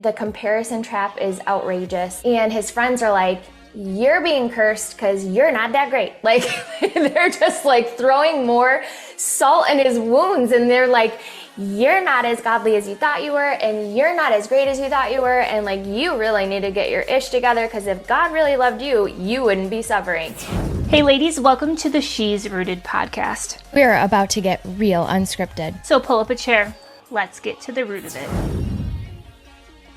The comparison trap is outrageous. And his friends are like, you're being cursed because you're not that great. Like, they're just like throwing more salt in his wounds. And they're like, you're not as godly as you thought you were. And you're not as great as you thought you were. And like, you really need to get your ish together, because if God really loved you, you wouldn't be suffering. Hey ladies, welcome to the She's Rooted podcast. We're about to get real unscripted. So pull up a chair. Let's get to the root of it.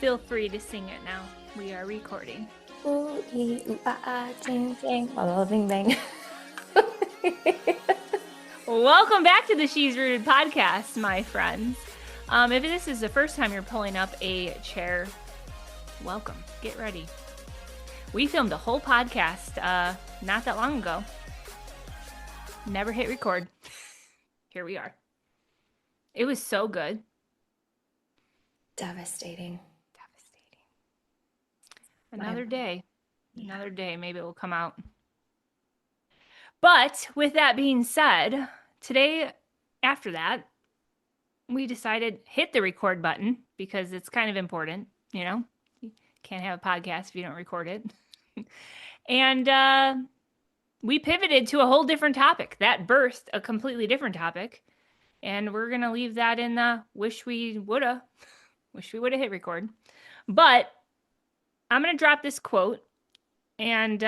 Feel free to sing it now. We are recording. Ooh, ee, ooh, ah, ah, ching, ching, bing, bang. Welcome back to the She's Rooted podcast, my friends. If this is the first time you're pulling up a chair, welcome. Get ready. We filmed a whole podcast not that long ago. Never hit record. Here we are. It was so good. Devastating. Another day. Maybe it will come out. But with that being said, today, after that, we decided hit the record button because it's kind of important, you know? You can't have a podcast if you don't record it. And we pivoted to a whole different topic. That birthed a completely different topic. And we're going to leave that in the wish we woulda hit record. But I'm going to drop this quote and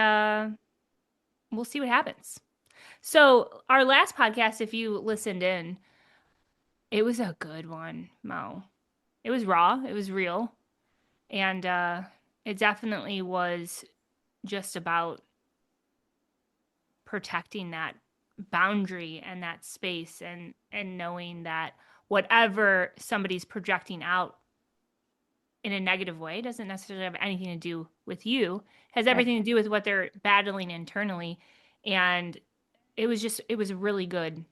we'll see what happens. So our last podcast, if you listened in, it was a good one, Mo. It was raw. It was real. And it definitely was just about protecting that boundary and that space and knowing that whatever somebody's projecting out in a negative way doesn't necessarily have anything to do with you. It has everything to do with what they're battling internally. And it was really good.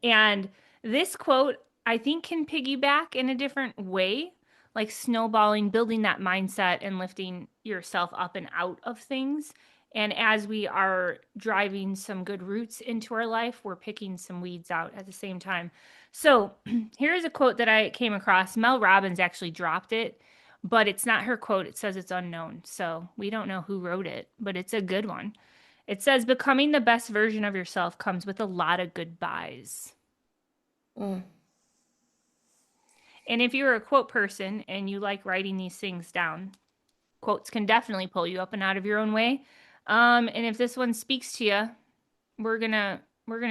And this quote, I think, can piggyback in a different way, like snowballing, building that mindset and lifting yourself up and out of things. And as we are driving some good roots into our life, we're picking some weeds out at the same time. So here's a quote that I came across. Mel Robbins actually dropped it, but it's not her quote. It says it's unknown. So we don't know who wrote it, but it's a good one. It says, becoming the best version of yourself comes with a lot of goodbyes. And if you're a quote person and you like writing these things down, quotes can definitely pull you up and out of your own way. And if this one speaks to you, we're gonna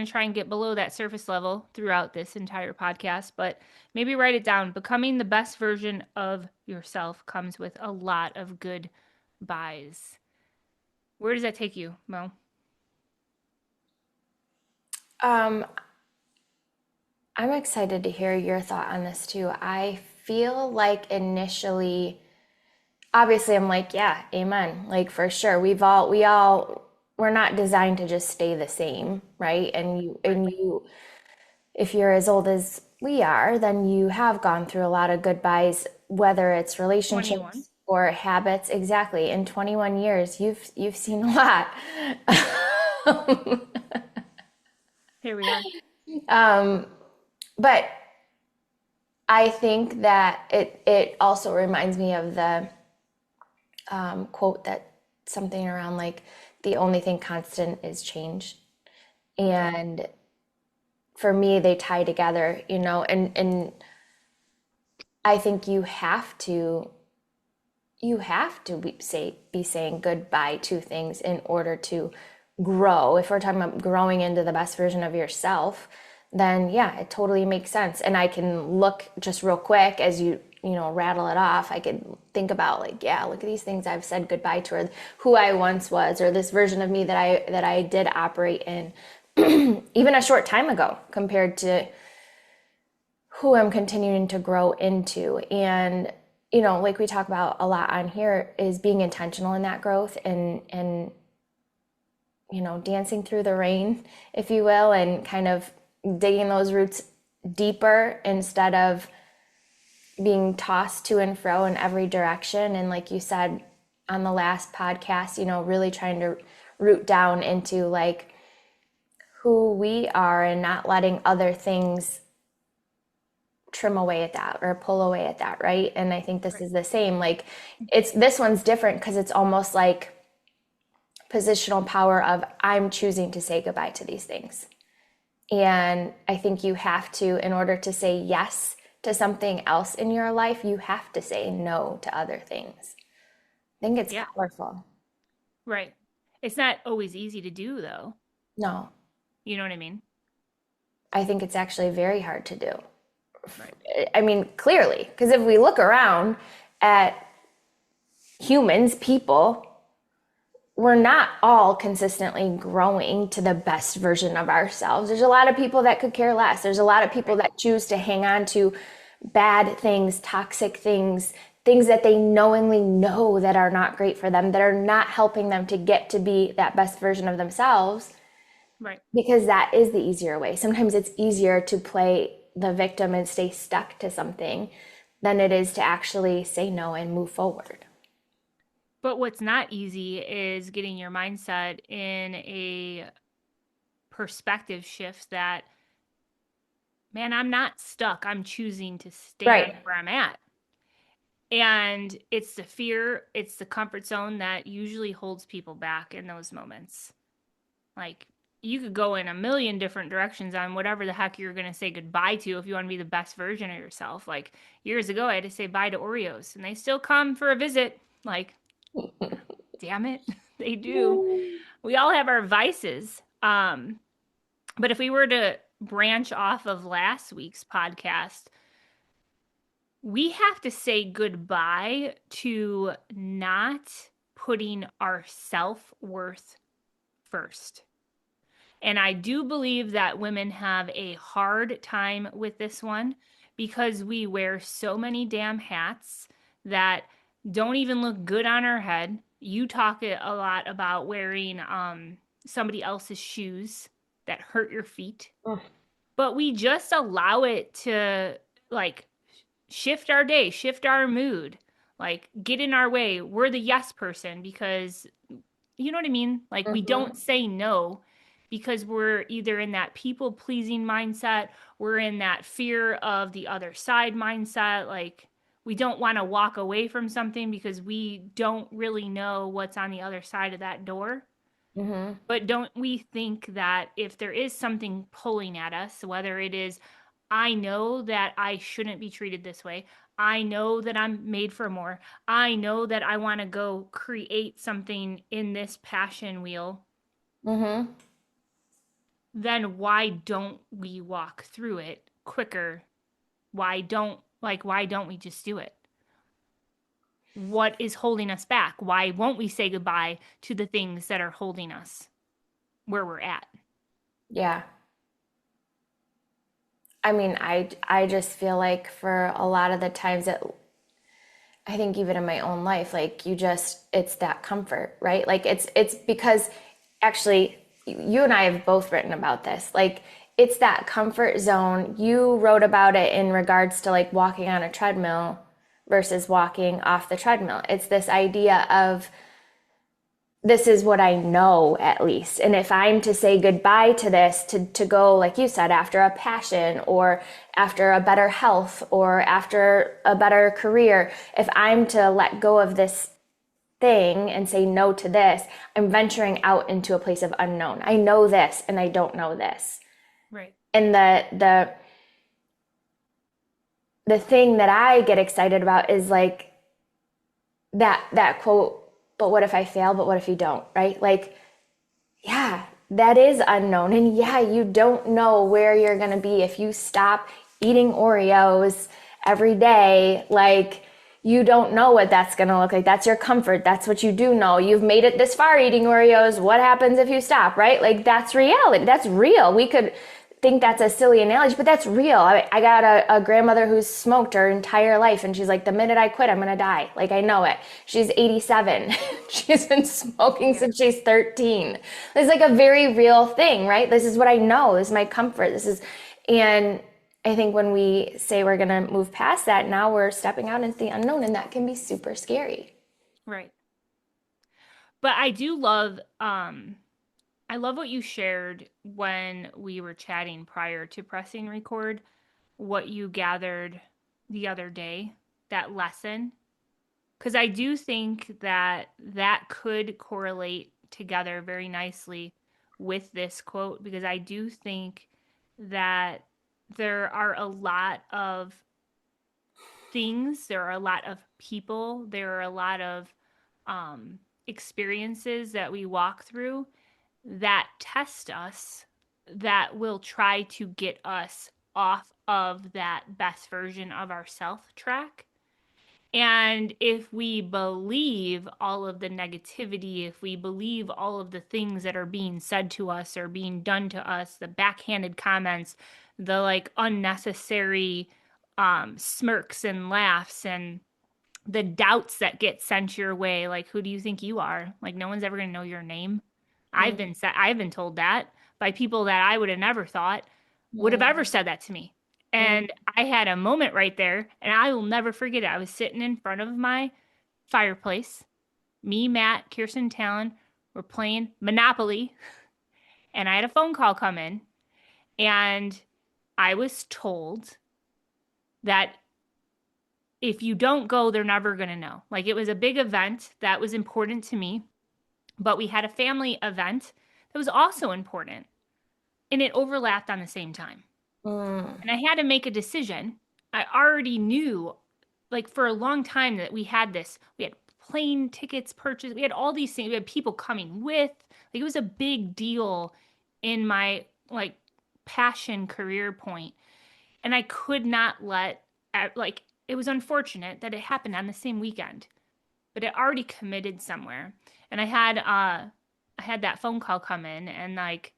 try and get below that surface level throughout this entire podcast, but maybe write it down. Becoming the best version of yourself comes with a lot of good buys. Where does that take you, Mo? I'm excited to hear your thought on this too. I feel like initially, obviously I'm like, yeah, amen. Like for sure. We're not designed to just stay the same, right? And you, if you're as old as we are, then you have gone through a lot of goodbyes, whether it's 21. relationships or habits. Exactly. In 21 years, you've seen a lot. Here we are. But I think that it also reminds me of the quote that something around like the only thing constant is change. And for me, they tie together, you know, and I think you have to be saying goodbye to things in order to grow. If we're talking about growing into the best version of yourself, then yeah, it totally makes sense. And I can look just real quick as you rattle it off. I could think about like, yeah, look at these things I've said goodbye to, or who I once was, or this version of me that I did operate in even a short time ago compared to who I'm continuing to grow into. And like we talk about a lot on here, is being intentional in that growth and dancing through the rain, if you will, and kind of digging those roots deeper instead of being tossed to and fro in every direction. And like you said on the last podcast, really trying to root down into like who we are and not letting other things trim away at that or pull away at that, right? And I think this Right. is the same. Like it's this one's different because it's almost like positional power of I'm choosing to say goodbye to these things. And I think you have to, in order to say yes to something else in your life, you have to say no to other things. I think it's Yeah. powerful. Right. It's not always easy to do, though. No, You know what I mean? I think it's actually very hard to do. Right. I mean, clearly, because if we look around at humans, people, we're not all consistently growing to the best version of ourselves. There's a lot of people that could care less. There's a lot of people Right. that choose to hang on to bad things, toxic things, things that they knowingly know that are not great for them, that are not helping them to get to be that best version of themselves, Right. because that is the easier way. Sometimes it's easier to play the victim and stay stuck to something than it is to actually say no and move forward. But what's not easy is getting your mindset in a perspective shift that, man, I'm not stuck. I'm choosing to stand Right. where I'm at. And it's the fear, it's the comfort zone that usually holds people back in those moments. Like, you could go in a million different directions on whatever the heck you're going to say goodbye to if you want to be the best version of yourself. Like, years ago, I had to say bye to Oreos, and they still come for a visit. Like, damn it, they do. We all have our vices. But if we were to branch off of last week's podcast, we have to say goodbye to not putting our self worth first. And I do believe that women have a hard time with this one because we wear so many damn hats that don't even look good on our head. You talk a lot about wearing somebody else's shoes that hurt your feet, but we just allow it to like shift our day, shift our mood, like get in our way. We're the yes person because you know what I mean? Like we don't say no because we're either in that people pleasing mindset, we're in that fear of the other side mindset, like we don't want to walk away from something because we don't really know what's on the other side of that door. Mm-hmm. But don't we think that if there is something pulling at us, whether it is, I know that I shouldn't be treated this way, I know that I'm made for more, I know that I want to go create something in this passion wheel, Mm-hmm. then why don't we walk through it quicker? Why don't we just do it? What is holding us back? Why won't we say goodbye to the things that are holding us where we're at? Yeah. I mean, I just feel like for a lot of the times that I think even in my own life, like you just it's that comfort, right? Like it's because actually you and I have both written about this. Like it's that comfort zone. You wrote about it in regards to like walking on a treadmill versus walking off the treadmill. It's this idea of this is what I know at least. And if I'm to say goodbye to this, to go, like you said, after a passion or after a better health or after a better career, if I'm to let go of this thing and say no to this, I'm venturing out into a place of unknown. I know this and I don't know this. Right. And the thing that I get excited about is like that quote, but what if I fail? But what if you don't? Right? Like yeah, that is unknown. And yeah, you don't know where you're going to be if you stop eating Oreos every day. Like, you don't know what that's going to look like. That's your comfort. That's what you do know. You've made it this far eating Oreos. What happens if you stop, right? Like, that's reality. That's real. We could think that's a silly analogy, but that's real. I got a grandmother who's smoked her entire life, and she's like, the minute I quit, I'm gonna die. Like, I know it. She's 87. She's been smoking Yeah. since she's 13. It's like a very real thing, right? This is what I know. This is my comfort. And I think when we say we're gonna move past that, now we're stepping out into the unknown, and that can be super scary. Right. But I love what you shared when we were chatting prior to pressing record what you gathered the other day, that lesson, because I do think that that could correlate together very nicely with this quote, because I do think that there are a lot of things, there are a lot of people, there are a lot of experiences that we walk through that test us, that will try to get us off of that best version of ourself track. And if we believe all of the negativity, if we believe all of the things that are being said to us or being done to us, the backhanded comments, the like unnecessary smirks and laughs, and the doubts that get sent your way, like, who do you think you are? Like, no one's ever going to know your name. I've been told that by people that I would have never thought would have ever said that to me. And I had a moment right there, and I will never forget it. I was sitting in front of my fireplace. Me, Matt, Kirsten, Talon were playing Monopoly, and I had a phone call come in, and I was told that if you don't go, they're never going to know. Like, it was a big event that was important to me, but we had a family event that was also important, and it overlapped on the same time. And I had to make a decision. I already knew, like, for a long time that we had this. We had plane tickets purchased. We had all these things. We had people coming with. Like, it was a big deal in my, like, passion career point. And I could not let, like, it was unfortunate that it happened on the same weekend, but it already committed somewhere. And I had that phone call come in, and like,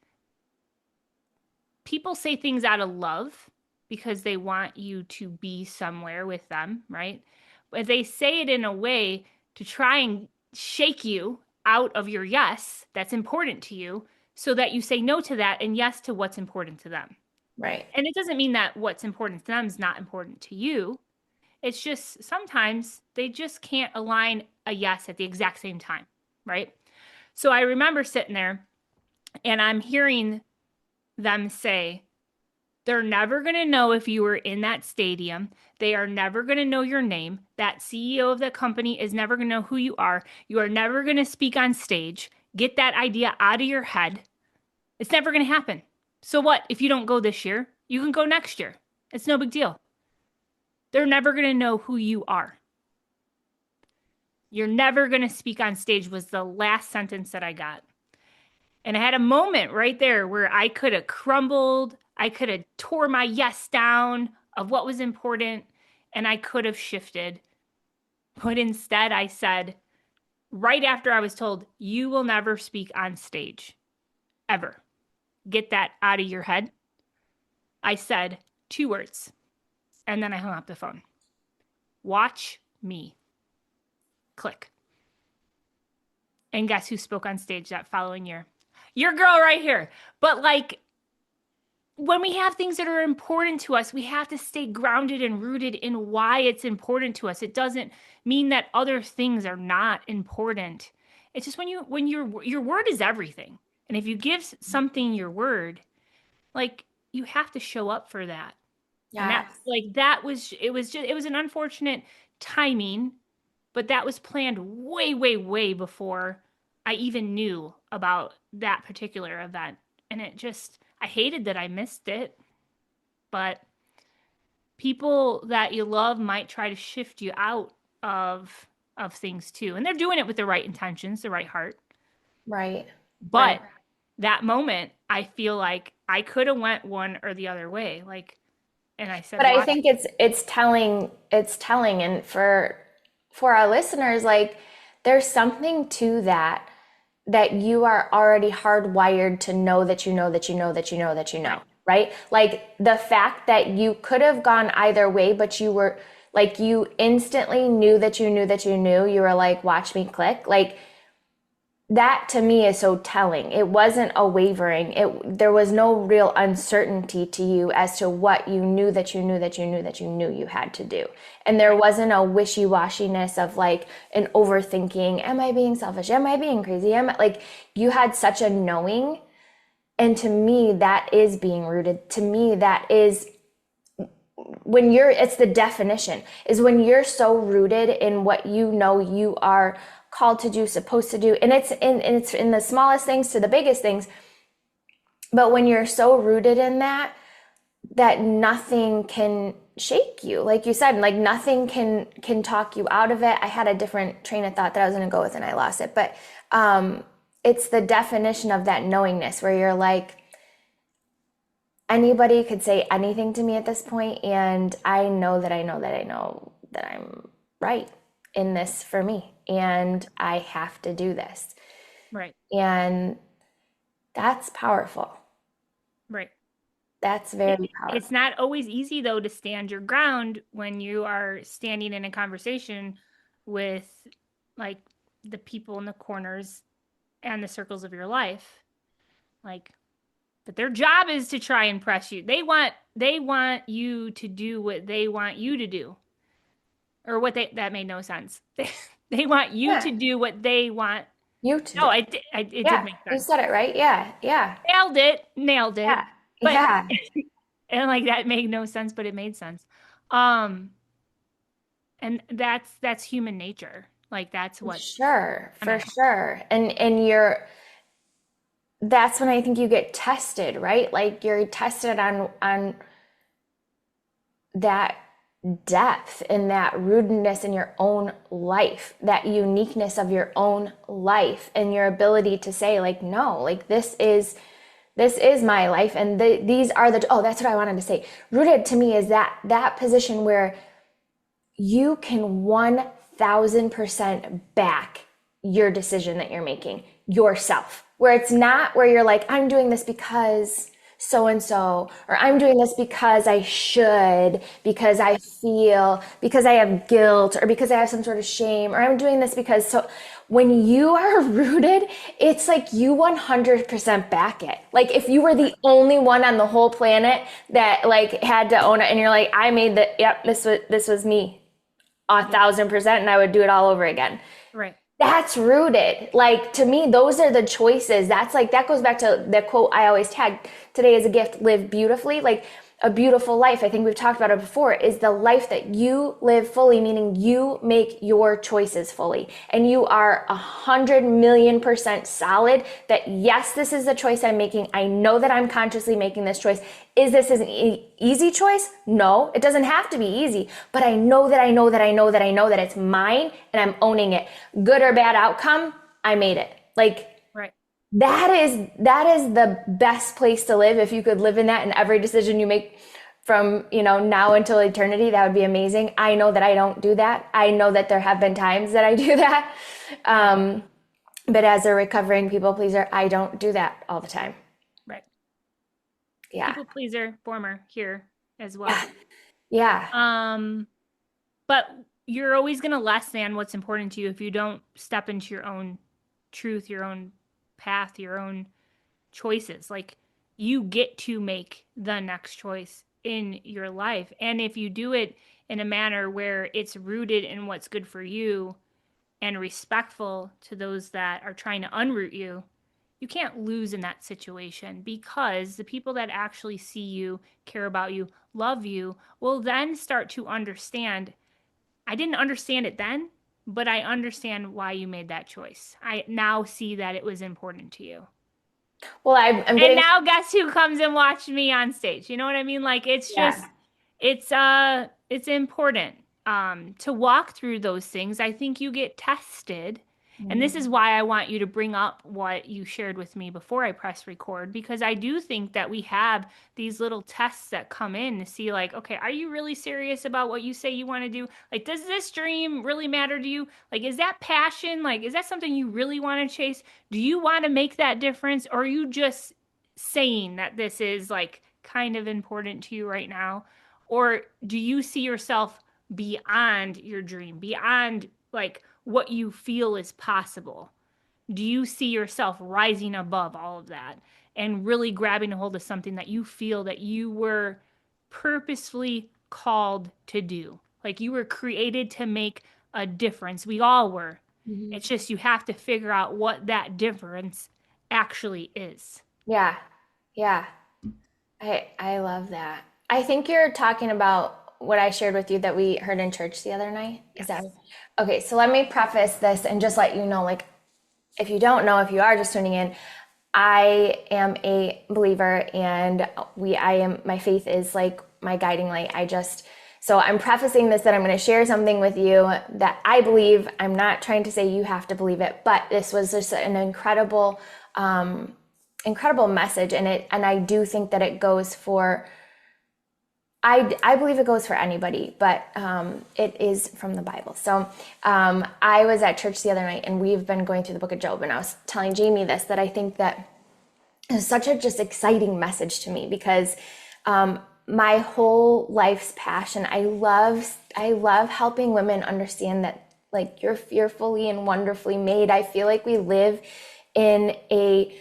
people say things out of love because they want you to be somewhere with them, right? But they say it in a way to try and shake you out of your yes that's important to you, so that you say no to that and yes to what's important to them. Right. And it doesn't mean that what's important to them is not important to you. It's just sometimes they just can't align a yes at the exact same time, right? So I remember sitting there, and I'm hearing them say, they're never going to know if you were in that stadium. They are never going to know your name. That CEO of the company is never going to know who you are. You are never going to speak on stage. Get that idea out of your head. It's never going to happen. So what if you don't go this year? You can go next year. It's no big deal. They're never going to know who you are. You're never going to speak on stage was the last sentence that I got. And I had a moment right there where I could have crumbled. I could have tore my yes down of what was important, and I could have shifted. But instead I said, right after I was told, you will never speak on stage, ever. Get that out of your head. I said 2 words, and then I hung up the phone. Watch me. Click. And guess who spoke on stage that following year? Your girl right here. But like, when we have things that are important to us, we have to stay grounded and rooted in why it's important to us. It doesn't mean that other things are not important. It's just when your word is everything. And if you give something your word, like, you have to show up for that. And Yeah. that was it was an unfortunate timing, but that was planned way, way, way before I even knew about that particular event. And I hated that I missed it. But people that you love might try to shift you out of things too. And they're doing it with the right intentions, the right heart. Right. But that moment, I feel like I could have went one or the other way. Like, and I said, But I watch. think it's telling and for our listeners, like, there's something to that you are already hardwired to know that you know that you know that you know that you know, right? Like, the fact that you could have gone either way, but you were like, you instantly knew that you knew that you knew, you were like, watch me click. Like, that to me is so telling. It wasn't a wavering. There was no real uncertainty to you as to what you knew that you knew that you knew that you knew you had to do. And there wasn't a wishy-washiness of like an overthinking. Am I being selfish? Am I being crazy? Like, you had such a knowing. And to me, that is being rooted. To me, that is when you're, it's the definition, is when you're so rooted in what you know you are called to do, supposed to do. And it's in the smallest things to the biggest things. But when you're so rooted in that, that nothing can shake you, like you said, like nothing can talk you out of it. I had a different train of thought that I was going to go with and I lost it, but it's the definition of that knowingness where you're like, anybody could say anything to me at this point, and I know that I know that I know that I'm right in this for me, and I have to do this. Right. And that's powerful. Right. That's It, very it's powerful. not always easy though to stand your ground when you are standing in a conversation with like the people in the corners and the circles of your life. Like, but their job is to try and press you. They want you to do what they want you to do. Or what they that made no sense. They want you Yeah, to do what they want. you to No, do. it did Yeah, make you sense. said it right. Yeah, yeah, Nailed it. Nailed it. yeah, But yeah. and like that made no sense, but it made sense. Um and that's human nature. Like that's For what's sure, gonna for happen. sure. And you're, that's when I think you get tested, right? Like you're tested on that depth and that rudeness in your own life, that uniqueness of your own life, and your ability to say like, no, like this is my life, and these are the, oh, that's what I wanted to say. Rooted to me is that position where you can 1000% back your decision that you're making yourself, where it's not where you're like, I'm doing this because so and so, or I'm doing this because I should, because I feel, because I have guilt, or because I have some sort of shame, or I'm doing this because so. When you are rooted, it's like you 100% back it. Like if you were the only one on the whole planet that like had to own it, and you're like, I made the, yep, this was me, a Yeah. 1000%, and I would do it all over again. Right. That's rooted. Like to me, those are the choices. That's like, that goes back to the quote I always tag, today is a gift, live beautifully. Like a beautiful life, I think we've talked about it before, is the life that you live fully, meaning you make your choices fully. And you are 100,000,000% solid that yes, this is the choice I'm making. I know that I'm consciously making this choice. Is this an easy choice? No, it doesn't have to be easy, but I know that I know that I know that I know that it's mine and I'm owning it. Good or bad outcome, I made it. Like Right. that is the best place to live. If you could live in that, and every decision you make from now until eternity, that would be amazing. I know that I don't do that. I know that there have been times that I do that, but as a recovering people pleaser, I don't do that all the time. Right. Yeah, People pleaser, former here as yeah, well. yeah. Um but you're always going to less than what's important to you if you don't step into your own truth, your own path, your own choices. Like you get to make the next choice in your life. And if you do it in a manner where it's rooted in what's good for you and respectful to those that are trying to unroot you, you can't lose in that situation because the people that actually see you, care about you, love you will then start to understand. I didn't understand it then, but I understand why you made that choice. I now see that it was important to you. Well, I'm And getting, now guess who comes and watched me on stage? You know what I mean? Like it's yeah. just it's important to walk through those things. I think you get tested. And this is why I want you to bring up what you shared with me before I press record, because I do think that we have these little tests that come in to see, like, okay, are you really serious about what you say you want to do? Like, does this dream really matter to you? Like, is that passion? Like, is that something you really want to chase? Do you want to make that difference? Or are you just saying that this is like kind of important to you right now? Or do you see yourself beyond your dream, beyond like what you feel is possible? Do you see yourself rising above all of that and really grabbing a hold of something that you feel that you were purposefully called to do? Like you were created to make a difference. We all were. It's just you have to figure out what that difference actually is. Yeah, yeah. I love that. I think you're talking about what I shared with you that we heard in church the other night. Is that Yes. okay? So let me preface this and just let you know, like, if you don't know, if you are just tuning in, I am a believer, and my faith is like my guiding light. So I'm prefacing this that I'm going to share something with you that I believe. I'm not trying to say you have to believe it, but this was just an incredible message, and I do think that it goes for. I believe it goes for anybody, but it is from the Bible. So I was at church the other night, and we've been going through the book of Job, and I was telling Jamie this, that I think that it's such a just exciting message to me, because my whole life's passion, I love helping women understand that, like, you're fearfully and wonderfully made. I feel like we live in a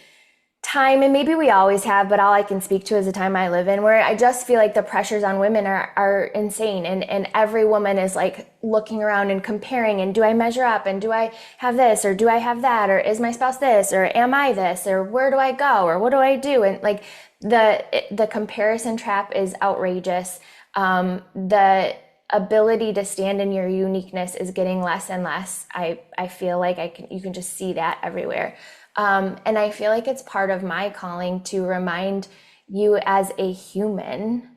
time, and maybe we always have, but all I can speak to is the time I live in, where I just feel like the pressures on women are insane, and every woman is like looking around and comparing, and do I measure up, and do I have this, or do I have that, or is my spouse this, or am I this, or where do I go, or what do I do? And like the comparison trap is outrageous. The ability to stand in your uniqueness is getting less and less. I feel like you can just see that everywhere. And I feel like it's part of my calling to remind you as a human,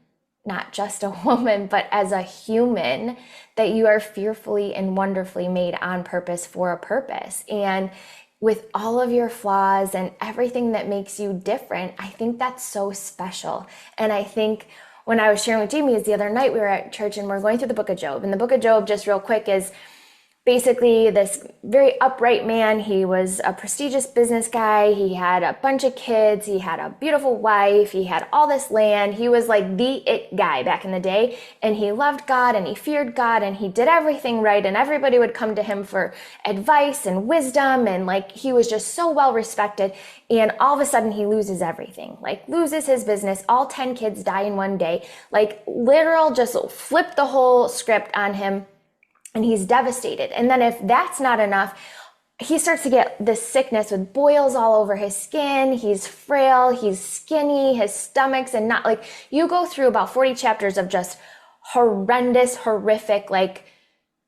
not just a woman, but as a human, that you are fearfully and wonderfully made on purpose for a purpose. And with all of your flaws and everything that makes you different, I think that's so special. And I think when I was sharing with Jamie the other night, we were at church and we're going through the book of Job. And the book of Job, just real quick, is basically this very upright man. He was a prestigious business guy. He had a bunch of kids. He had a beautiful wife. He had all this land. He was like the it guy back in the day. And he loved God, and he feared God, and he did everything right. And everybody would come to him for advice and wisdom. And like, he was just so well respected. And all of a sudden he loses everything, like loses his business. All 10 kids die in one day, like literal, just flip the whole script on him. And he's devastated. And then if that's not enough, he starts to get this sickness with boils all over his skin. He's frail, he's skinny, his stomach's, and not like, you go through about 40 chapters of just horrendous, horrific, like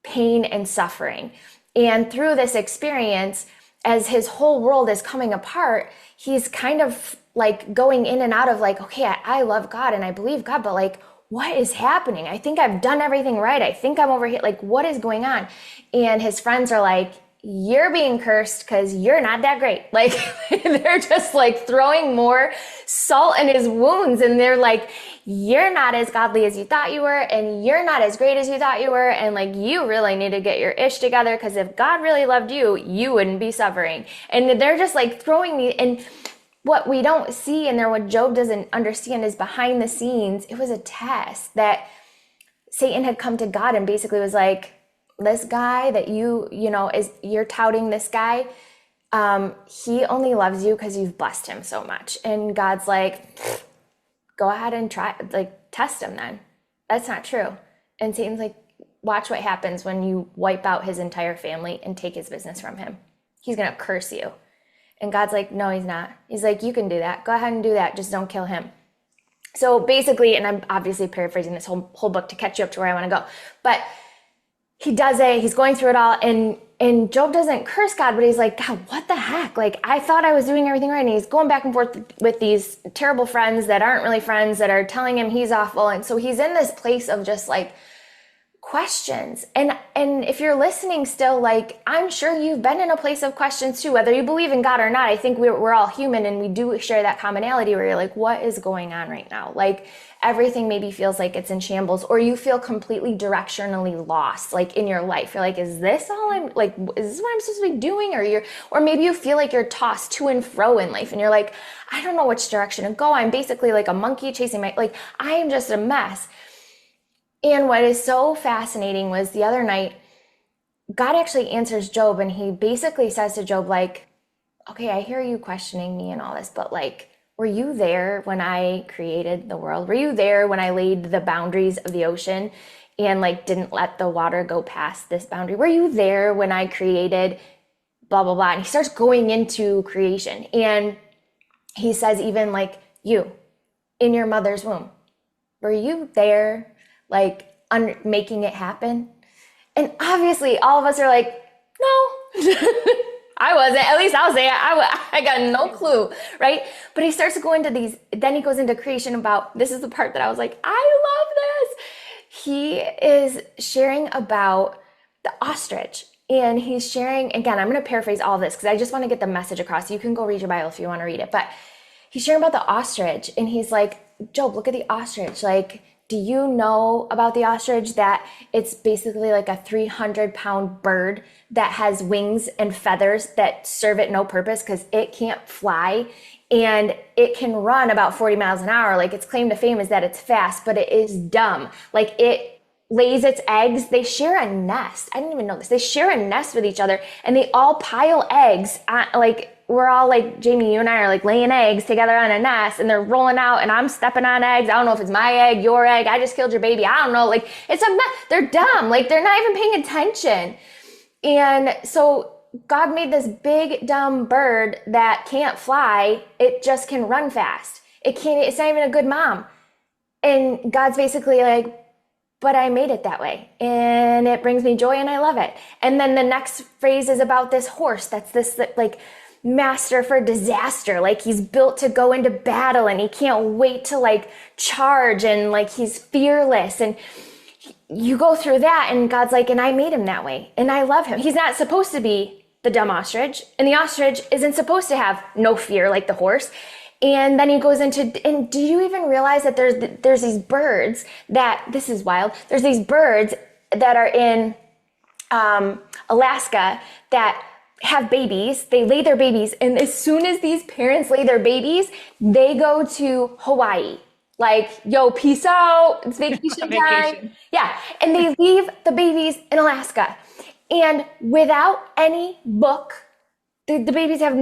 pain and suffering. And through this experience, as his whole world is coming apart, he's kind of like going in and out of like, okay, I love God and I believe God, but like, what is happening? I think I've done everything right. I think I'm over here. Like, what is going on? And his friends are like, you're being cursed because you're not that great. Like, they're just like throwing more salt in his wounds. And they're like, you're not as godly as you thought you were. And you're not as great as you thought you were. And like, you really need to get your ish together, because if God really loved you, you wouldn't be suffering. And they're just like throwing me. And what we don't see in there, what Job doesn't understand, is behind the scenes, it was a test that Satan had come to God and basically was like, this guy that you're touting, this guy, he only loves you because you've blessed him so much. And God's like, go ahead and try, like, test him then. That's not true. And Satan's like, watch what happens when you wipe out his entire family and take his business from him. He's going to curse you. And God's like, no, he's not. He's like, you can do that. Go ahead and do that. Just don't kill him. So basically, and I'm obviously paraphrasing this whole book to catch you up to where I want to go, but he does it. He's going through it all. And Job doesn't curse God, but he's like, God, what the heck? Like, I thought I was doing everything right. And he's going back and forth with these terrible friends that aren't really friends, that are telling him he's awful. And so he's in this place of just like questions. And if you're listening still, like, I'm sure you've been in a place of questions too, whether you believe in God or not. I think we're all human, and we do share that commonality where you're like, what is going on right now? Like, everything maybe feels like it's in shambles, or you feel completely directionally lost, like in your life. You're like, is this all is this what I'm supposed to be doing? Or maybe you feel like you're tossed to and fro in life, and you're like, I don't know which direction to go. I'm basically like a monkey chasing I am just a mess. And what is so fascinating was the other night, God actually answers Job, and he basically says to Job, like, okay, I hear you questioning me and all this, but like, were you there when I created the world? Were you there when I laid the boundaries of the ocean and like didn't let the water go past this boundary? Were you there when I created blah, blah, blah? And he starts going into creation. And he says, even like you in your mother's womb, Were you there, like, making it happen? And obviously, all of us are like, no, I wasn't. At least I'll say it. I got no clue, right? But he starts to go into these, then he goes into creation about, this is the part that I was like, I love this. He is sharing about the ostrich. And he's sharing, again, I'm going to paraphrase all this because I just want to get the message across. You can go read your Bible if you want to read it. But he's sharing about the ostrich. And he's like, Job, look at the ostrich. Like, do you know about the ostrich that it's basically like a 300-pound bird that has wings and feathers that serve it no purpose because it can't fly and it can run about 40 miles an hour. Like its claim to fame is that it's fast, but it is dumb. Like it lays its eggs. They share a nest. I didn't even know this. They share a nest with each other and they all pile eggs on, like, we're all like, Jamie, you and I are like laying eggs together on a nest and they're rolling out and I'm stepping on eggs. I don't know if it's my egg, your egg. I just killed your baby. I don't know. Like it's a mess. They're dumb. Like they're not even paying attention. And so God made this big dumb bird that can't fly. It just can run fast. It's not even a good mom. And God's basically like, but I made it that way and it brings me joy and I love it. And then the next phrase is about this horse. That's this like master for disaster. Like he's built to go into battle and he can't wait to like charge and like he's fearless. And you go through that and God's like, and I made him that way and I love him. He's not supposed to be the dumb ostrich and the ostrich isn't supposed to have no fear like the horse. And then he goes into, and do you even realize that there's these birds that, this is wild, there's these birds that are in Alaska that have babies, they lay their babies, and as soon as these parents lay their babies, they go to Hawaii. Like, yo, peace out, it's vacation time. Yeah, and they leave the babies in Alaska. And without any book, the babies have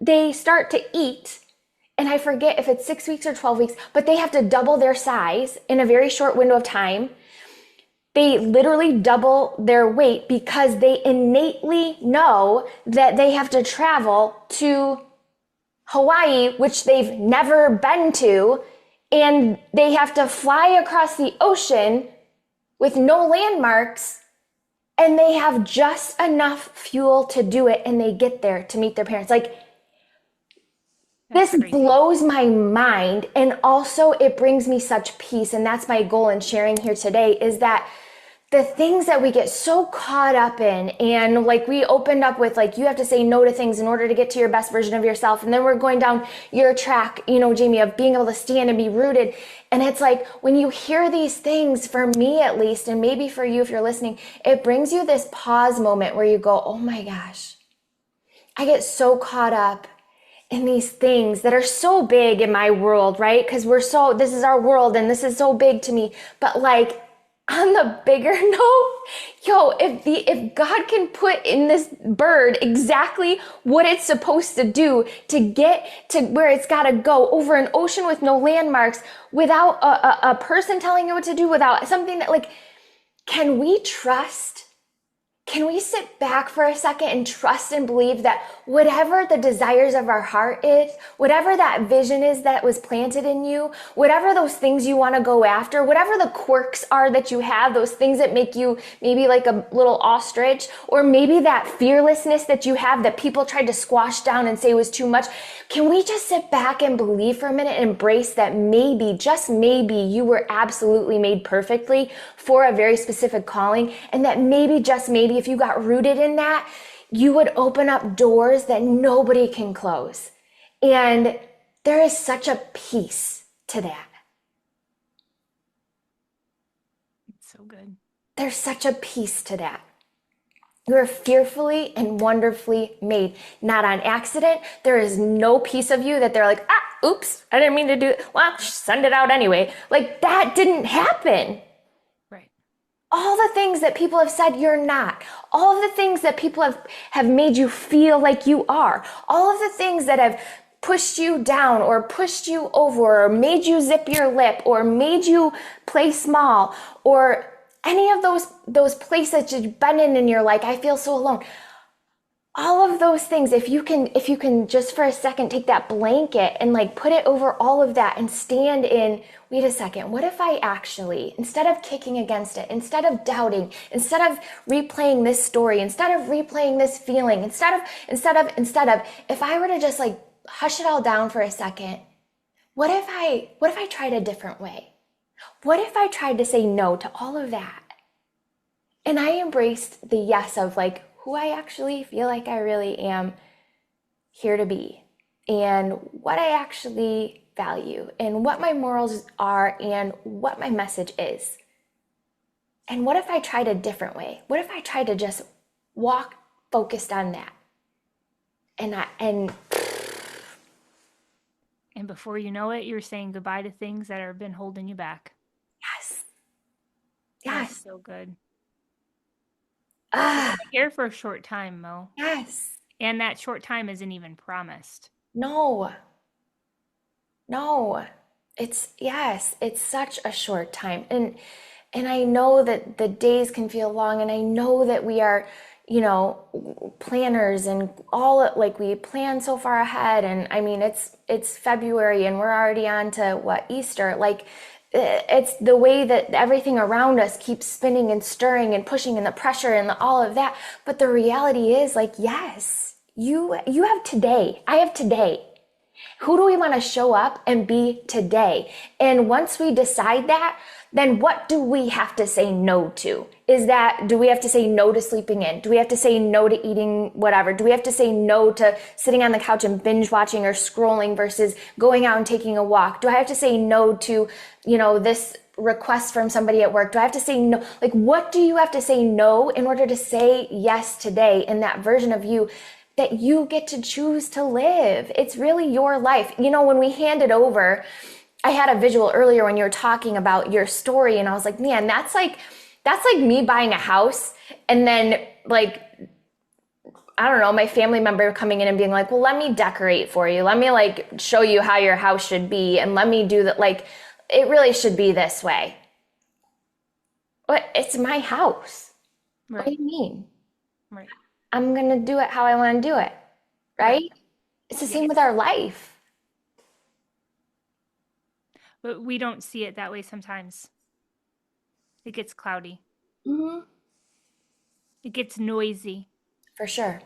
they start to eat, and I forget if it's 6 weeks or 12 weeks, but they have to double their size in a very short window of time. They literally double their weight because they innately know that they have to travel to Hawaii, which they've never been to, and they have to fly across the ocean with no landmarks, and they have just enough fuel to do it, and they get there to meet their parents. Like, this blows my mind, and also it brings me such peace, and that's my goal in sharing here today, is that the things that we get so caught up in, and like we opened up with, like, you have to say no to things in order to get to your best version of yourself. And then we're going down your track, you know, Jamie, of being able to stand and be rooted. And it's like, when you hear these things, for me at least, and maybe for you if you're listening, it brings you this pause moment where you go, oh my gosh, I get so caught up in these things that are so big in my world, right? Because this is our world and this is so big to me. But like, on the bigger note, if God can put in this bird exactly what it's supposed to do to get to where it's got to go over an ocean with no landmarks, without a person telling it what to do, without something that, like, can we trust? Can we sit back for a second and trust and believe that whatever the desires of our heart is, whatever that vision is that was planted in you, whatever those things you want to go after, whatever the quirks are that you have, those things that make you maybe like a little ostrich, or maybe that fearlessness that you have that people tried to squash down and say was too much, can we just sit back and believe for a minute and embrace that maybe, just maybe, you were absolutely made perfectly for a very specific calling, and that maybe, just maybe, if you got rooted in that, you would open up doors that nobody can close. And there is such a peace to that. It's so good. There's such a peace to that. You're fearfully and wonderfully made, not on accident. There is no piece of you that they're like, oops, I didn't mean to do it. Well, send it out anyway. Like, that didn't happen. Right. All the things that people have said you're not, all of the things that people have made you feel like you are, all of the things that have pushed you down or pushed you over or made you zip your lip or made you play small, or any of those places that you've been in and you're like, I feel so alone. all of those things, if you can just for a second take that blanket and like put it over all of that and stand in, wait a second, what if I actually, instead of kicking against it, instead of doubting, instead of replaying this story, instead of replaying this feeling, instead of if I were to just like hush it all down for a second, what if I tried a different way? What if I tried to say no to all of that? And I embraced the yes of like who I actually feel like I really am here to be, and what I actually value, and what my morals are, and what my message is. And what if I tried a different way? What if I tried to just walk focused on that? And And before you know it, you're saying goodbye to things that have been holding you back. yes, That's yes, so good. We're ah, only here for a short time, Mo. yes. And that short time isn't even promised. No, no. It's yes, it's such a short time. And I know that the days can feel long, and I know that we are, planners and all like we plan so far ahead. And I mean, it's February and we're already on to what, Easter. Like it's the way that everything around us keeps spinning and stirring and pushing, and the pressure and all of that. But the reality is like, yes, you have today. I have today. Who do we want to show up and be today? And once we decide that, then what do we have to say no to? Do we have to say no to sleeping in? Do we have to say no to eating whatever? Do we have to say no to sitting on the couch and binge watching or scrolling versus going out and taking a walk? Do I have to say no to, this request from somebody at work? Do I have to say no? Like, what do you have to say no in order to say yes today in that version of you that you get to choose to live? It's really your life. When we hand it over, I had a visual earlier when you were talking about your story, and I was like, man, that's like me buying a house and then like, I don't know, my family member coming in and being like, well, let me decorate for you. Let me like show you how your house should be, and let me do that. Like, it really should be this way. But it's my house. What do Right. you mean? Right. I'm going to do it how I want to do it. Right. Right? It's the Yeah. same with our life. But we don't see it that way sometimes. It gets cloudy. Hmm. It gets noisy. For sure.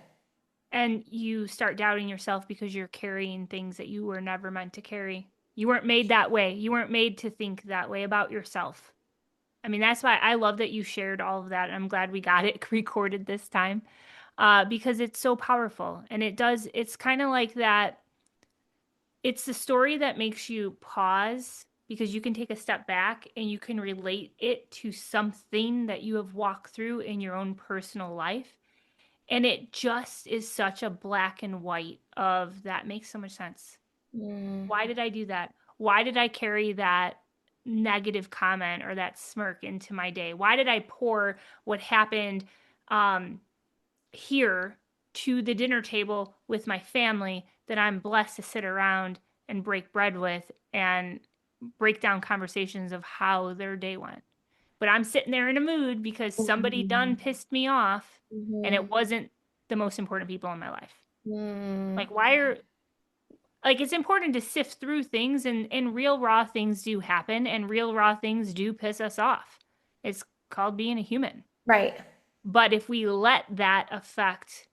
And you start doubting yourself because you're carrying things that you were never meant to carry. You weren't made that way. You weren't made to think that way about yourself. I mean, that's why I love that you shared all of that. I'm glad we got it recorded this time, because it's so powerful. And it's kind of like that. It's the story that makes you pause because you can take a step back and you can relate it to something that you have walked through in your own personal life. And it just is such a black and white of that makes so much sense. Mm. Why did I do that? Why did I carry that negative comment or that smirk into my day? Why did I pour what happened um, here to the dinner table with my family that I'm blessed to sit around and break bread with and break down conversations of how their day went? But I'm sitting there in a mood because somebody done Mhm. pissed me off and Mhm. it wasn't the most important people in my life. Mm. Like, why are like it's important to sift through things, and real raw things do happen and real raw things do piss us off. It's called being a human. Right. But if we let that affect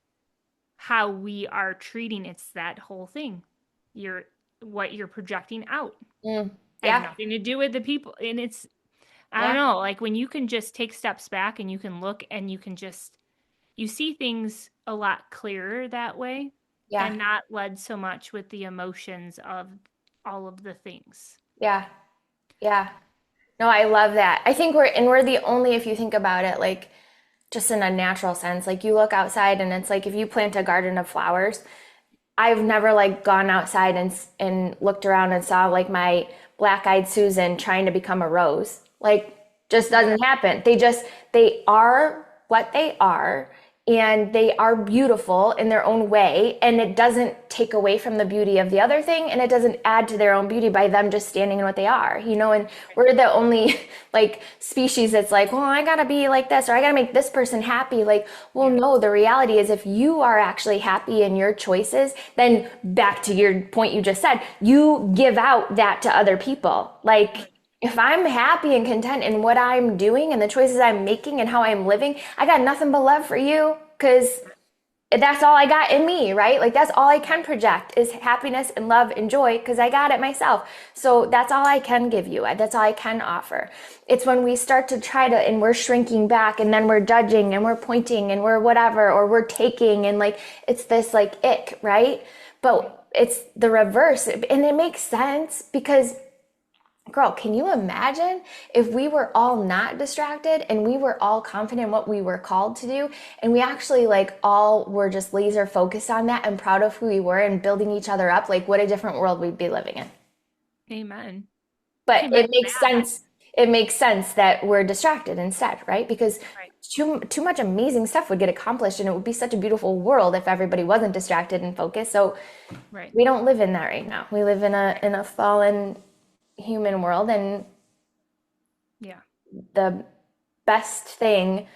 how we are treating, it's that whole thing. You're what you're projecting out Mm. has Yeah. nothing to do with the people. And it's, I don't Yeah. know, like when you can just take steps back and you can look and you can just, you see things a lot clearer that way Yeah. and not led so much with the emotions of all of the things. Yeah. Yeah. No, I love that. I think we're the only, if you think about it, like just in a natural sense, like you look outside and it's like if you plant a garden of flowers, I've never like gone outside and looked around and saw like my black-eyed Susan trying to become a rose. Like just Right. doesn't happen. They are what they are, and they are beautiful in their own way, and it doesn't take away from the beauty of the other thing, and it doesn't add to their own beauty by them just standing in what they are, and we're the only like species that's like, well, I gotta be like this, or I gotta make this person happy. Like, well, Yeah. no, the reality is if you are actually happy in your choices, then back to your point you just said, you give out that to other people. Like, Right. if I'm happy and content in what I'm doing and the choices I'm making and how I'm living, I got nothing but love for you because that's all I got in me, right? Like that's all I can project is happiness and love and joy because I got it myself. So that's all I can give you. That's all I can offer. It's when we start to try to, and we're shrinking back and then we're judging and we're pointing and we're whatever, or we're taking and like, it's this like ick, right? Right. But it's the reverse. And it makes sense because girl, can you imagine if we were all not distracted and we were all confident in what we were called to do and we actually like all were just laser focused on that and proud of who we were and building each other up, like what a different world we'd be living in. Amen. But Amen it to makes that. sense. It makes sense that we're distracted instead, right? Because Right. too much amazing stuff would get accomplished and it would be such a beautiful world if everybody wasn't distracted and focused. So Right. we don't live in that right now. We live in a fallen human world, and Yeah. the best thing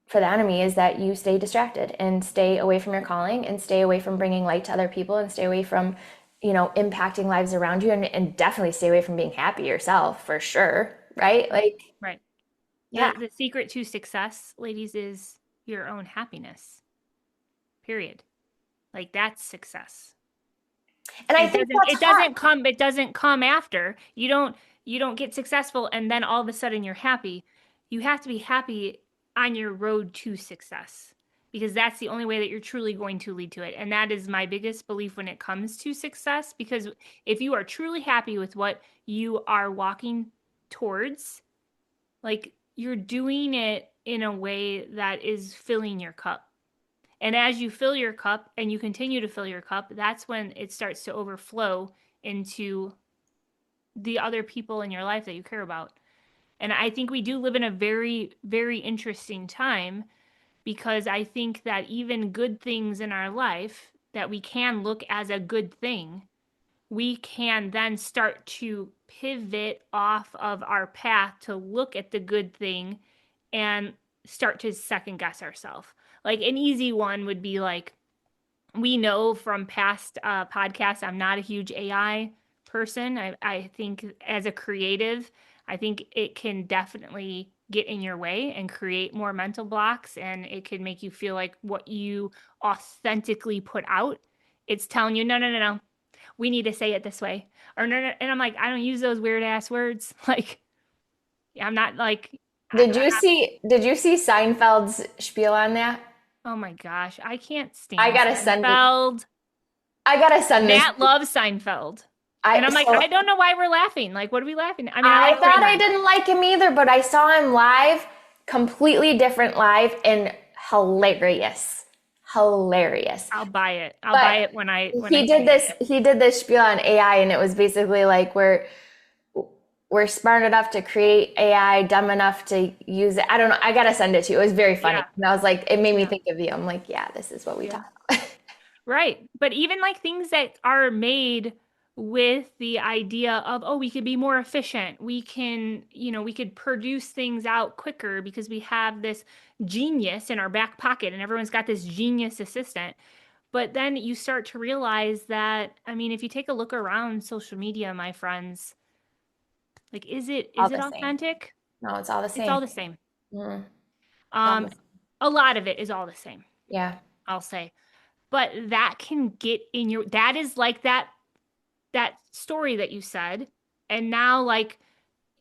for the enemy is that you stay distracted and stay away from your calling and stay away from bringing light to other people and stay away from impacting lives around you, and definitely stay away from being happy yourself for sure, right? Right. Like, Right. yeah. The secret to success, ladies, is your own happiness. Period. Like that's success. And I It think doesn't that's it hard. doesn't come it doesn't come after. You don't get successful and then all of a sudden you're happy. You have to be happy on your road to success because that's the only way that you're truly going to lead to it. And that is my biggest belief when it comes to success because if you are truly happy with what you are walking towards, like you're doing it in a way that is filling your cup. And as you fill your cup and you continue to fill your cup, that's when it starts to overflow into the other people in your life that you care about. And I think we do live in a very, very interesting time because I think that even good things in our life that we can look as a good thing, we can then start to pivot off of our path to look at the good thing and start to second guess ourselves. Like an easy one would be like, we know from past podcasts, I'm not a huge AI person. I think as a creative, I think it can definitely get in your way and create more mental blocks, and it can make you feel like what you authentically put out, it's telling you, no, no, no, no, we need to say it this way. Or no, no, and I'm like, I don't use those weird ass words. Like, I'm not like, Did you see Seinfeld's spiel on that? oh my gosh, I can't I stand gotta send it. Seinfeld. I gotta send this. Matt loves Seinfeld. And I I'm like, so I don't know why we're laughing. Like, what are we laughing at? I mean, I I like thought I Kramer. didn't like him either, but I saw him live, completely different live, and hilarious. Hilarious. I'll buy it. I'll But buy it when I he see did it. this he did this spiel on AI, and it was basically like we're smart enough to create AI, dumb enough to use it. I don't know. I gotta send it to you. It was very funny. Yeah. And I was like, it made me Yeah. think of you. I'm like, yeah, this is what we Yeah. talk about. Right. But even like things that are made with the idea of, oh, we could be more efficient. We can, we could produce things out quicker because we have this genius in our back pocket and everyone's got this genius assistant. But then you start to realize that, I mean, if you take a look around social media, my friends, like, is it All is it the same. authentic? No, it's all the It's all same. the same. Mm, all the Um, same. a lot of it is all the same, Yeah. I'll say. But that can get in your that is like that story that you said. And now like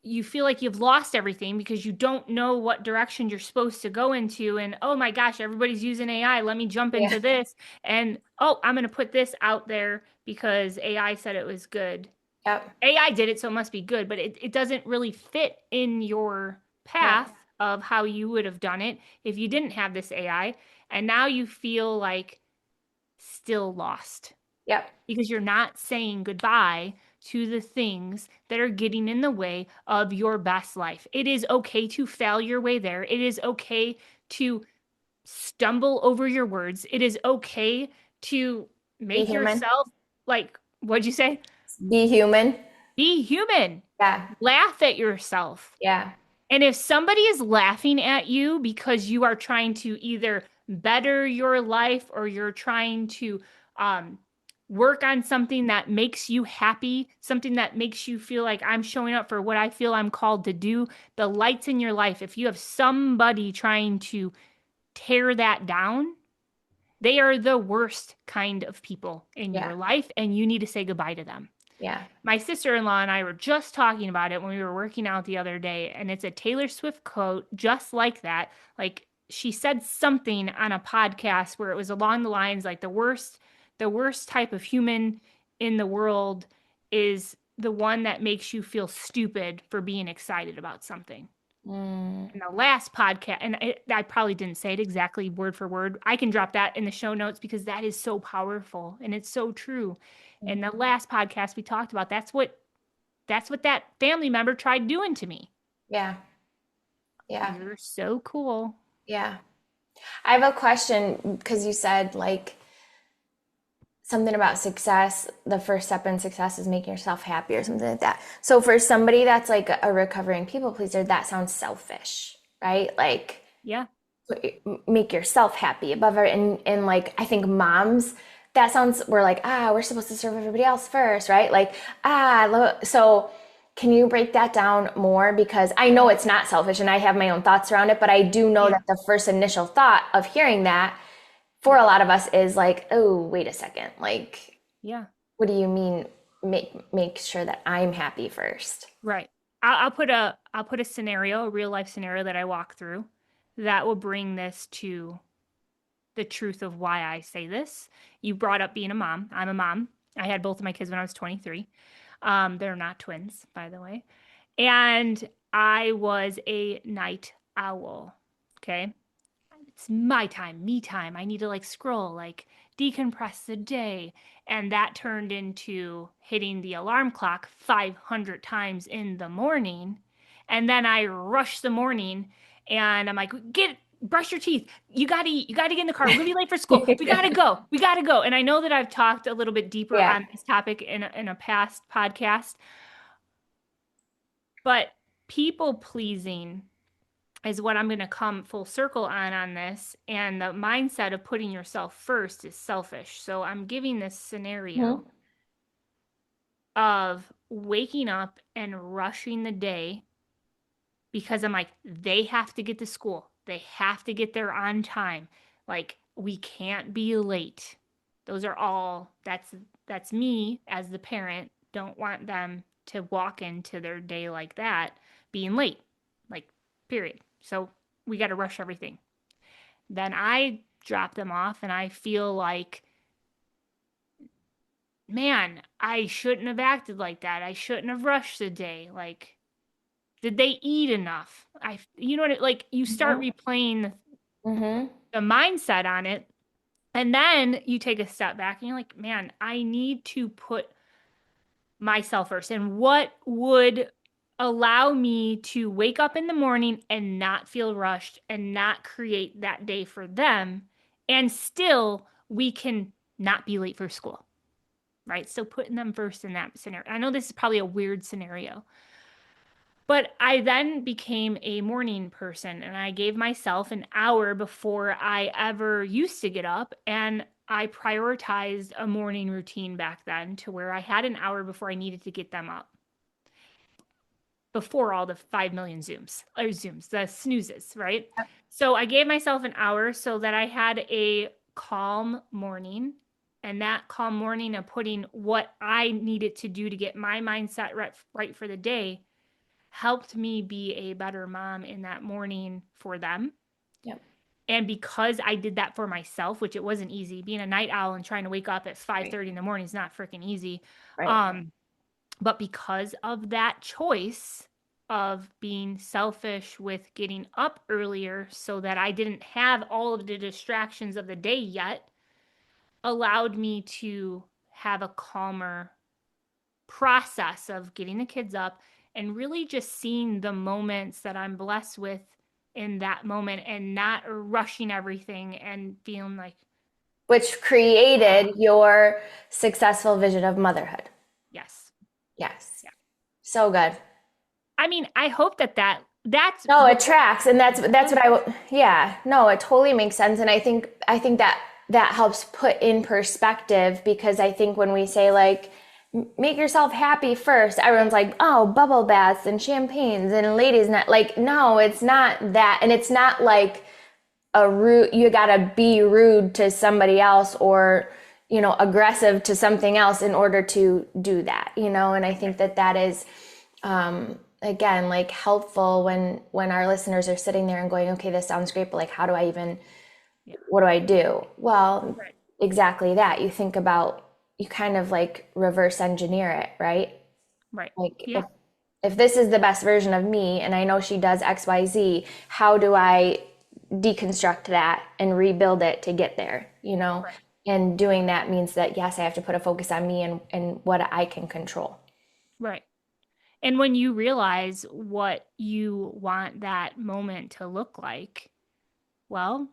you feel like you've lost everything because you don't know what direction you're supposed to go into. And oh my gosh, everybody's using AI. Let me jump Yeah. into this. And oh, I'm gonna put this out there because AI said it was good. Yep. AI did it, so it must be good, but it doesn't really fit in your Yep. path of how you would have done it if you didn't have this AI. And now you feel like still lost Yep. because you're not saying goodbye to the things that are getting in the way of your best life. It is okay to fail your way there. It is okay to stumble over your words. It is okay to Be make human. yourself like, what'd you say? Be human. Be human. Yeah. Laugh at yourself. Yeah. And if somebody is laughing at you because you are trying to either better your life or you're trying to um, work on something that makes you happy, something that makes you feel like I'm showing up for what I feel I'm called to do, the lights in your life, if you have somebody trying to tear that down, they are the worst kind of people in Yeah. your life, and you need to say goodbye to them. Yeah. My sister-in-law and I were just talking about it when we were working out the other day, and it's a Taylor Swift quote just like that. Like she said something on a podcast where it was along the lines like the worst type of human in the world is the one that makes you feel stupid for being excited about something. Mm, In the last podcast, and I probably didn't say it exactly word for word. I can drop that in the show notes because that is so powerful and it's so true. In the last podcast we talked about, that's what that family member tried doing to me. yeah. Yeah. You're so cool. Yeah. I have a question because you said like something about success. The first step in success is making yourself happy or something like that. So for somebody that's like a recovering people pleaser, that sounds selfish, right? Like Yeah. make yourself happy above it. And like I think moms, that sounds we're like, we're supposed to serve everybody else first, right? Like, so can you break that down more? Because I know it's not selfish and I have my own thoughts around it, but I do know Yeah. that the first initial thought of hearing that for a lot of us is like, oh, wait a second. Like, Yeah. what do you mean make sure that I'm happy first? Right. I'll put a scenario, a real life scenario that I walk through that will bring this to the truth of why I say this. You brought up being a mom. I'm a mom. I had both of my kids when I was 23. They're not twins, by the way. And I was a night owl. Okay. It's my time, me time. I need to like scroll, like decompress the day. And that turned into hitting the alarm clock 500 times in the morning. And then I rush the morning and I'm like, brush your teeth. You gotta eat. You gotta get in the car. We're gonna be late for school. We gotta go. We gotta go. And I know that I've talked a little bit deeper Yeah. on this topic in a past podcast, but people pleasing is what I'm going to come full circle on this. And the mindset of putting yourself first is selfish. So I'm giving this scenario Mhm. of waking up and rushing the day because I'm like, they have to get to school. They have to get there on time. Like, we can't be late. Those are all that's me as the parent. Don't want them to walk into their day like that, being late. Like, period. So we got to rush everything. Then I drop them off and I feel like, man, I shouldn't have acted like that. I shouldn't have rushed the day. Like, did they eat enough? You know what, like you start Mhm. replaying Mhm. the mindset on it. And then you take a step back and you're like, man, I need to put myself first. And what would allow me to wake up in the morning and not feel rushed and not create that day for them? And still, we can not be late for school, right? So putting them first in that scenario. I know this is probably a weird scenario, but I then became a morning person and I gave myself an hour before I ever used to get up. And I prioritized a morning routine back then to where I had an hour before I needed to get them up, before all the 5 million the snoozes, right? So I gave myself an hour so that I had a calm morning. And that calm morning of putting what I needed to do to get my mindset right for the day helped me be a better mom in that morning for them. Yep. And because I did that for myself, which it wasn't easy, being a night owl and trying to wake up at Right. 5:30 in the morning is not freaking easy. Right. Um, but because of that choice of being selfish with getting up earlier so that I didn't have all of the distractions of the day yet, allowed me to have a calmer process of getting the kids up and really just seeing the moments that I'm blessed with in that moment and not rushing everything and feeling like, Which created your successful vision of motherhood. yes. Yes. Yeah. So good. I mean, I hope that's No, what it tracks, and that's what yeah. No, it totally makes sense, and I think that that helps put in perspective because I think when we say like make yourself happy first, everyone's like, oh, bubble baths and champagnes and ladies' night. Like, no, it's not that, and it's not like a rude. You gotta be rude to somebody else or aggressive to something else in order to do that. And I think that that is again like helpful when our listeners are sitting there and going, okay, this sounds great, but like how do I even yeah. what do I do? Well, Right. exactly that. You think about you kind of like reverse engineer it, right? Right. Like Yeah. if this is the best version of me and I know she does XYZ, how do I deconstruct that and rebuild it to get there, Right. And doing that means that yes, I have to put a focus on me and what I can control. Right. And when you realize what you want that moment to look like, well,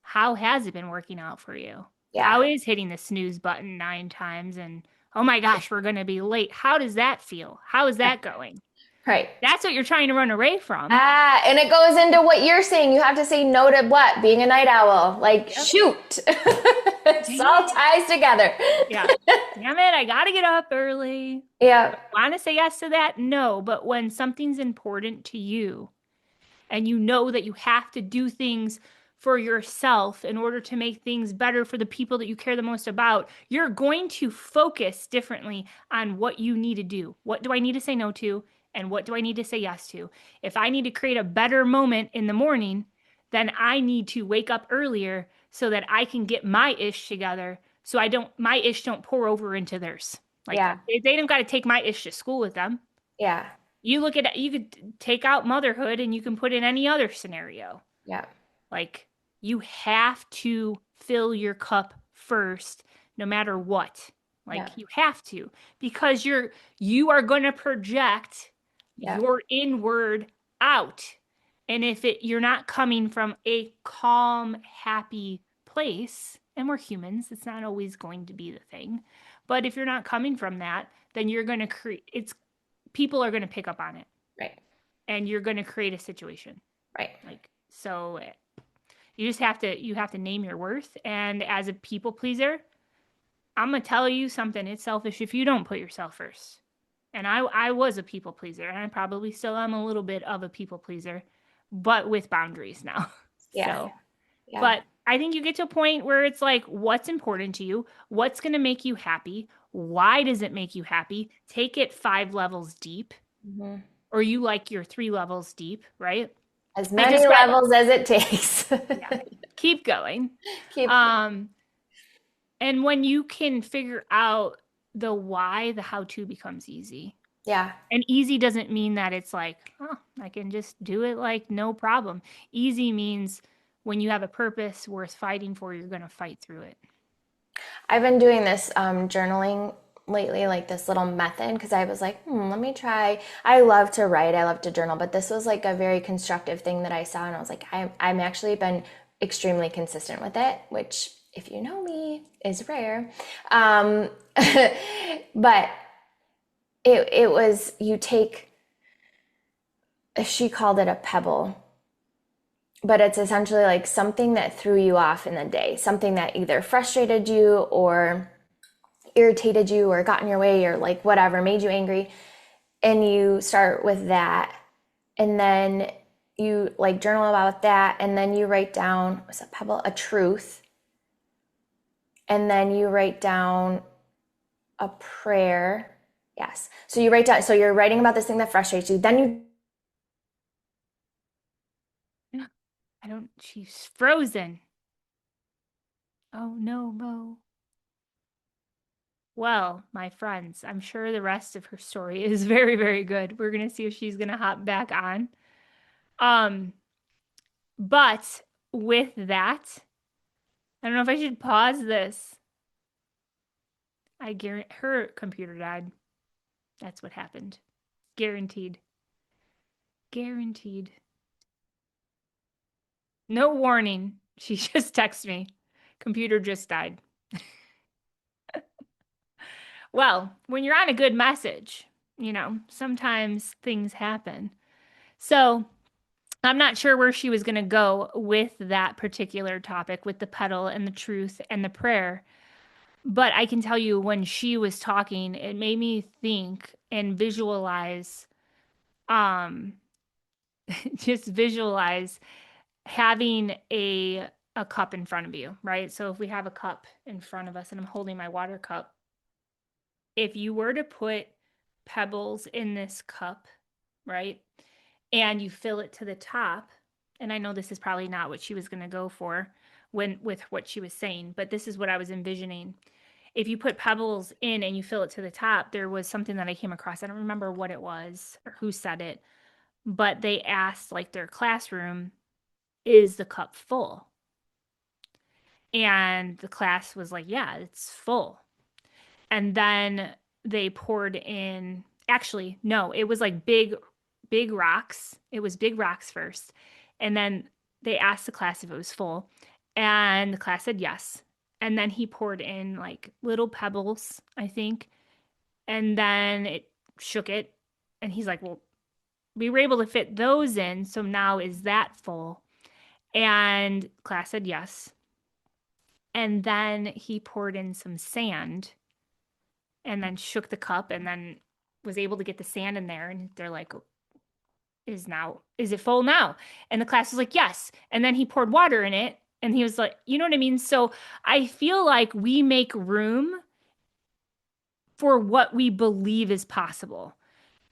how has it been working out for you? Yeah. How is hitting the snooze button 9 times and, oh my gosh, we're going to be late? How does that feel? How is that going? Right. That's what you're trying to run away from. Ah, and it goes into what you're saying. You have to say no to what? Being a night owl. Like, Yep. shoot. It Dang all it. ties together. Yeah. Damn it. I got to get up early. Yeah. Want to say yes to that? No. But when something's important to you, and you know that you have to do things for yourself in order to make things better for the people that you care the most about, you're going to focus differently on what you need to do. What do I need to say no to? And what do I need to say yes to? If I need to create a better moment in the morning, then I need to wake up earlier so that I can get my ish together so my ish don't pour over into theirs. Like Yeah. they don't got to take my ish to school with them. Yeah. You could take out motherhood and you can put in any other scenario. Yeah. Like you have to fill your cup first no matter what. Yeah. Like you have to because you are going to project Yeah. your inward out. And if you're not coming from a calm, happy place, and we're humans, it's not always going to be the thing. But if you're not coming from that, then you're going to create it's people are going to pick up on it Right. and you're going to create a situation. Right. Like so you have to name your worth, and as a people pleaser, I'm going to tell you something, it's selfish if you don't put yourself first. And I was a people pleaser and I probably still am a little bit of a people pleaser, but with boundaries now. Yeah. So, Yeah. but I think you get to a point where it's like what's important to you, what's going to make you happy, why does it make you happy? Take it 5 levels deep, Mhm. or you like your 3 levels deep, right? As I many just read, levels as it takes. yeah, keep going. Keep. Um, and when you can figure out the why, the how to becomes easy. Yeah. And easy doesn't mean that it's like, oh, I can just do it like no problem. Easy means when you have a purpose worth fighting for, you're going to fight through it. I've been doing this journaling lately, like this little method, because I was like, let me try. I love to write, I love to journal, but this was like a very constructive thing that I saw, and I was like, I'm actually been extremely consistent with it, which, if you know me, is rare. Um, but it was you take. She called it a pebble, but it's essentially like something that threw you off in the day, something that either frustrated you or irritated you or got in your way or like whatever made you angry, and you start with that, and then you like journal about that, and then you write down what's a pebble, a truth, and then you write down a prayer. Yes, so you write down, so you're writing about this thing that frustrates you, then you I don't, she's frozen. Oh no, Mo. Well, my friends, I'm sure the rest of her story is very, very good. We're going to see if she's going to hop back on. Um, but with that, I don't know if I should pause this. I guarantee her computer died. That's what happened. Guaranteed. Guaranteed. No warning. She just texted me. Computer just died. Well, when you're on a good message, sometimes things happen. So I'm not sure where she was going to go with that particular topic, with the pedal and the truth and the prayer. But I can tell you when she was talking, it made me think and visualize, um, just visualize having a cup in front of you, right? So if we have a cup in front of us and I'm holding my water cup, if you were to put pebbles in this cup, right? And you fill it to the top, and I know this is probably not what she was going to go for when with what she was saying, but this is what I was envisioning. If you put pebbles in and you fill it to the top, there was something that I came across. I don't remember what it was or who said it, but they asked like their classroom, is the cup full? And the class was like, yeah, it's full. And then they poured in, actually, no, it was like big rocks. It was big rocks first. And then they asked the class if it was full. And the class said yes. And then he poured in like little pebbles, I think. And then it shook it. And he's like, well, we were able to fit those in. So now is that full? And class said yes. And then he poured in some sand and then shook the cup and then was able to get the sand in there. And they're like, is it full now? And the class was like, yes. And then he poured water in it. And he was like, you know what I mean? So I feel like we make room for what we believe is possible.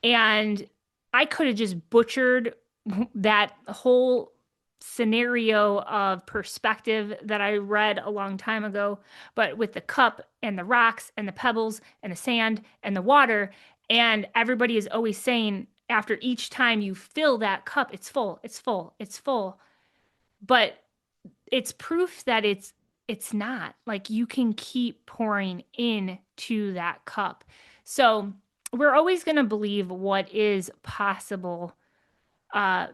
And I could have just butchered that whole scenario of perspective that I read a long time ago, but with the cup and the rocks and the pebbles and the sand and the water. And everybody is always saying, after each time you fill that cup, it's full, it's full, it's full. But it's proof that it's not. Like you can keep pouring into that cup. So we're always going to believe what is possible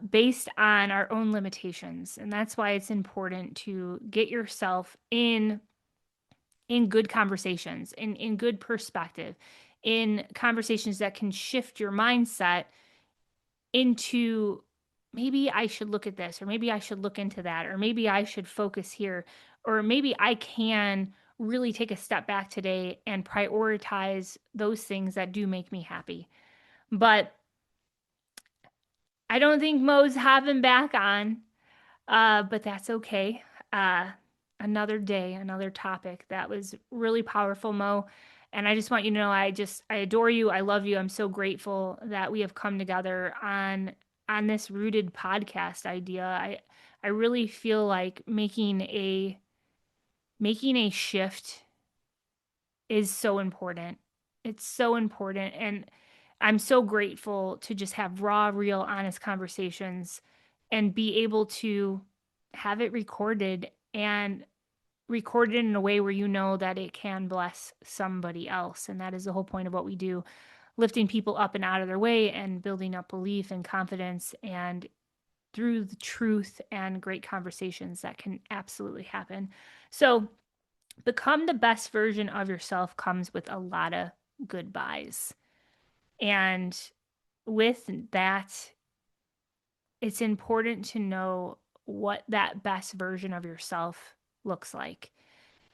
based on our own limitations. And that's why it's important to get yourself in good conversations, in good perspective, in conversations that can shift your mindset into maybe I should look at this, or maybe I should look into that, or maybe I should focus here, or maybe I can really take a step back today and prioritize those things that do make me happy. But I don't think Mo's having back on, but that's okay. Uh, another day, another topic. That was really powerful, Mo. And I just want you to know I adore you. I love you. I'm so grateful that we have come together on this rooted podcast idea. I really feel like making a shift is so important. It's so important. And I'm so grateful to just have raw, real, honest conversations and be able to have it recorded in a way where you know that it can bless somebody else. And that is the whole point of what we do, lifting people up and out of their way and building up belief and confidence and through the truth and great conversations that can absolutely happen. So, become the best version of yourself comes with a lot of goodbyes. And with that, it's important to know what that best version of yourself looks like.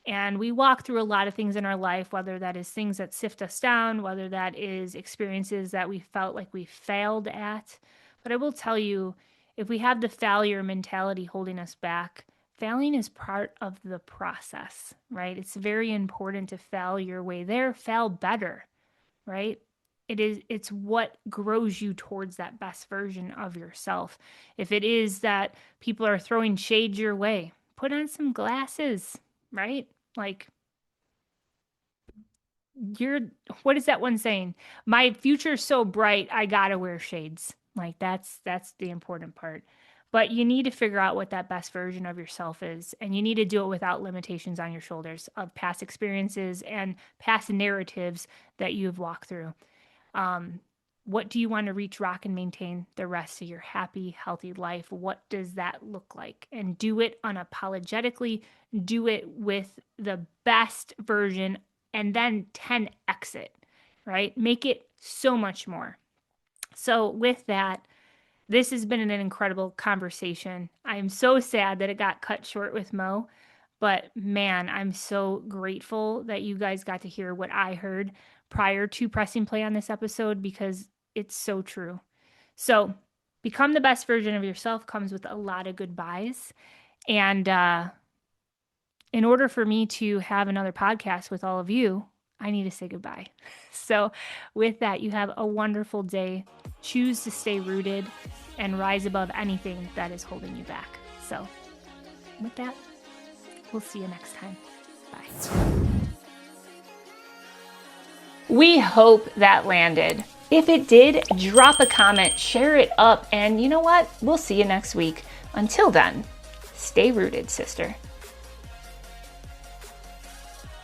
And we walk through a lot of things in our life, whether that is things that sift us down, whether that is experiences that we felt like we failed at. But I will tell you, if we have the failure mentality holding us back, failing is part of the process, right? It's very important to fail your way there, fail better, right? It's what grows you towards that best version of yourself. If it is that people are throwing shade your way, put on some glasses, right? Like you're what is that one saying? My future's so bright, I gotta wear shades. Like that's the important part. But you need to figure out what that best version of yourself is, and you need to do it without limitations on your shoulders of past experiences and past narratives that you've walked through. Um, What do you want to reach, rock, and maintain the rest of your happy, healthy life? What does that look like? And do it unapologetically. Do it with the best version, and then 10x it, right? Make it so much more. So with that, this has been an incredible conversation. I am so sad that it got cut short with Mo, but man, I'm so grateful that you guys got to hear what I heard prior to pressing play on this episode, because it's so true. So, become the best version of yourself comes with a lot of goodbyes. And in order for me to have another podcast with all of you, I need to say goodbye. So, with that, you have a wonderful day. Choose to stay rooted and rise above anything that is holding you back. So, with that, we'll see you next time. Bye. We hope that landed. If it did, drop a comment, share it up, and you know what? We'll see you next week. Until then, stay rooted, sister.